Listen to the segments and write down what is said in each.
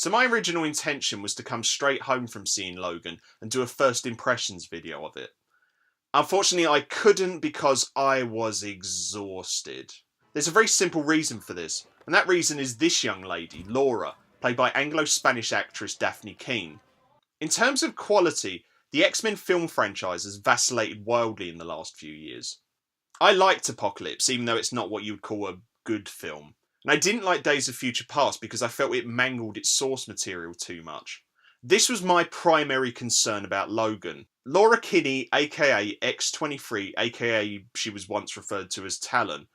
So my original intention was to come straight home from seeing Logan and do a first impressions video of it. Unfortunately, I couldn't because I was exhausted. There's a very simple reason for this, and that reason is this young lady, Laura, played by Anglo-Spanish actress Daphne Keane. In terms of quality, the X-Men film franchise has vacillated wildly in the last few years. I liked Apocalypse, even though it's not what you would call a good film. And I didn't like Days of Future Past because I felt it mangled its source material too much. This was my primary concern about Logan. Laura Kinney, aka X-23, aka she was once referred to as Talon,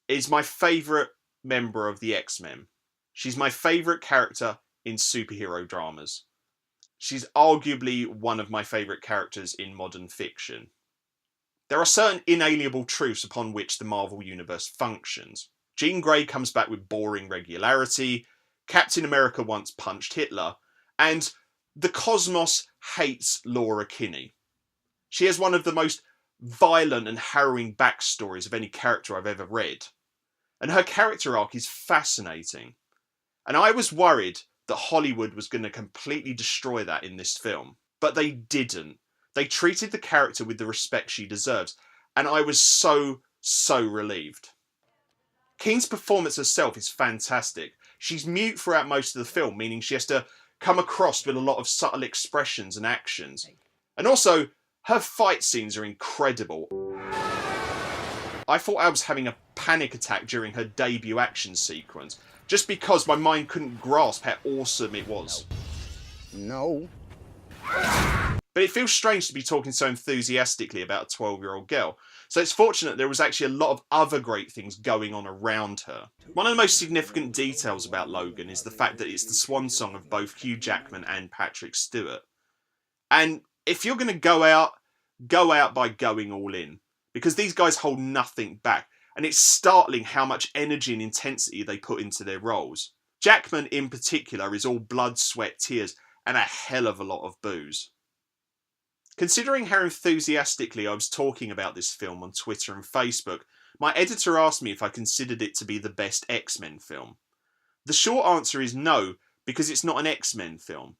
is my favourite member of the X-Men. She's my favourite character in superhero dramas. She's arguably one of my favourite characters in modern fiction. There are certain inalienable truths upon which the Marvel Universe functions. Jean Grey comes back with boring regularity, Captain America once punched Hitler, and the cosmos hates Laura Kinney. She has one of the most violent and harrowing backstories of any character I've ever read. And her character arc is fascinating. And I was worried that Hollywood was going to completely destroy that in this film. But they didn't. They treated the character with the respect she deserves. And I was so relieved. Keane's performance herself is fantastic. She's mute throughout most of the film, meaning she has to come across with a lot of subtle expressions and actions. And also, her fight scenes are incredible. I thought I was having a panic attack during her debut action sequence, just because my mind couldn't grasp how awesome it was. No. But it feels strange to be talking so enthusiastically about a 12-year-old girl, so it's fortunate there was actually a lot of other great things going on around her. One of the most significant details about Logan is the fact that it's the swan song of both Hugh Jackman and Patrick Stewart. And if you're going to go out by going all in, because these guys hold nothing back, and it's startling how much energy and intensity they put into their roles. Jackman in particular is all blood, sweat, tears, and a hell of a lot of booze. Considering how enthusiastically I was talking about this film on Twitter and Facebook, my editor asked me if I considered it to be the best X-Men film. The short answer is no, because it's not an X-Men film.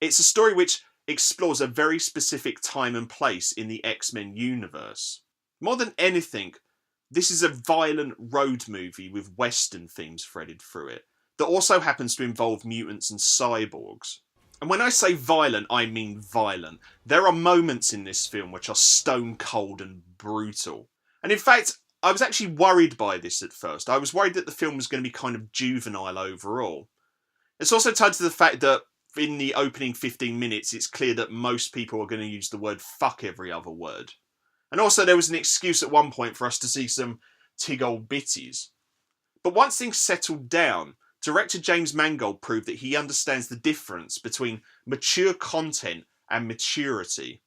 It's a story which explores a very specific time and place in the X-Men universe. More than anything, this is a violent road movie with Western themes threaded through it, that also happens to involve mutants and cyborgs. And when I say violent, I mean violent. There are moments in this film which are stone cold and brutal. And in fact, I was actually worried by this at first. I was worried that the film was going to be kind of juvenile overall. It's also tied to the fact that in the opening 15 minutes, it's clear that most people are going to use the word fuck every other word. And also there was an excuse at one point for us to see some tig old bitties. But once things settled down, director James Mangold proved that he understands the difference between mature content and maturity.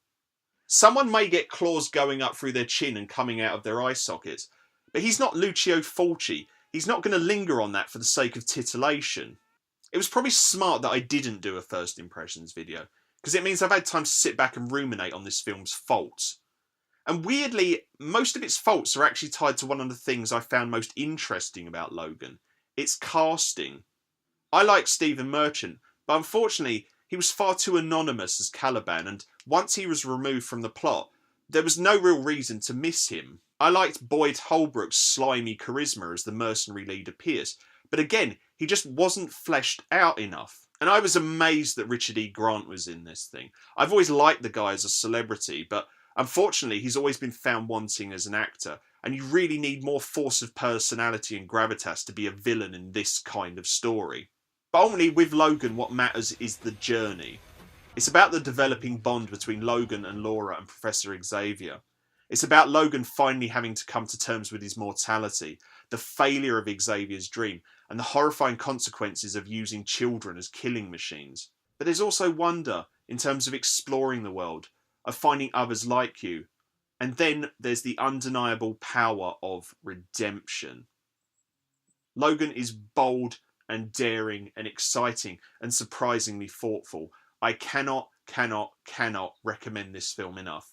Someone may get claws going up through their chin and coming out of their eye sockets, but he's not Lucio Fulci. He's not going to linger on that for the sake of titillation. It was probably smart that I didn't do a first impressions video, because it means I've had time to sit back and ruminate on this film's faults. And weirdly, most of its faults are actually tied to one of the things I found most interesting about Logan. It's casting. I like Stephen Merchant, but unfortunately he was far too anonymous as Caliban, and once he was removed from the plot, there was no real reason to miss him. I liked Boyd Holbrook's slimy charisma as the mercenary leader Pierce, but again, he just wasn't fleshed out enough. And I was amazed that Richard E. Grant was in this thing. I've always liked the guy as a celebrity, but unfortunately he's always been found wanting as an actor, and you really need more force of personality and gravitas to be a villain in this kind of story. But ultimately, with Logan, what matters is the journey. It's about the developing bond between Logan and Laura and Professor Xavier. It's about Logan finally having to come to terms with his mortality, the failure of Xavier's dream, and the horrifying consequences of using children as killing machines. But there's also wonder in terms of exploring the world, of finding others like you. And then there's the undeniable power of redemption. Logan is bold and daring and exciting and surprisingly thoughtful. I cannot recommend this film enough.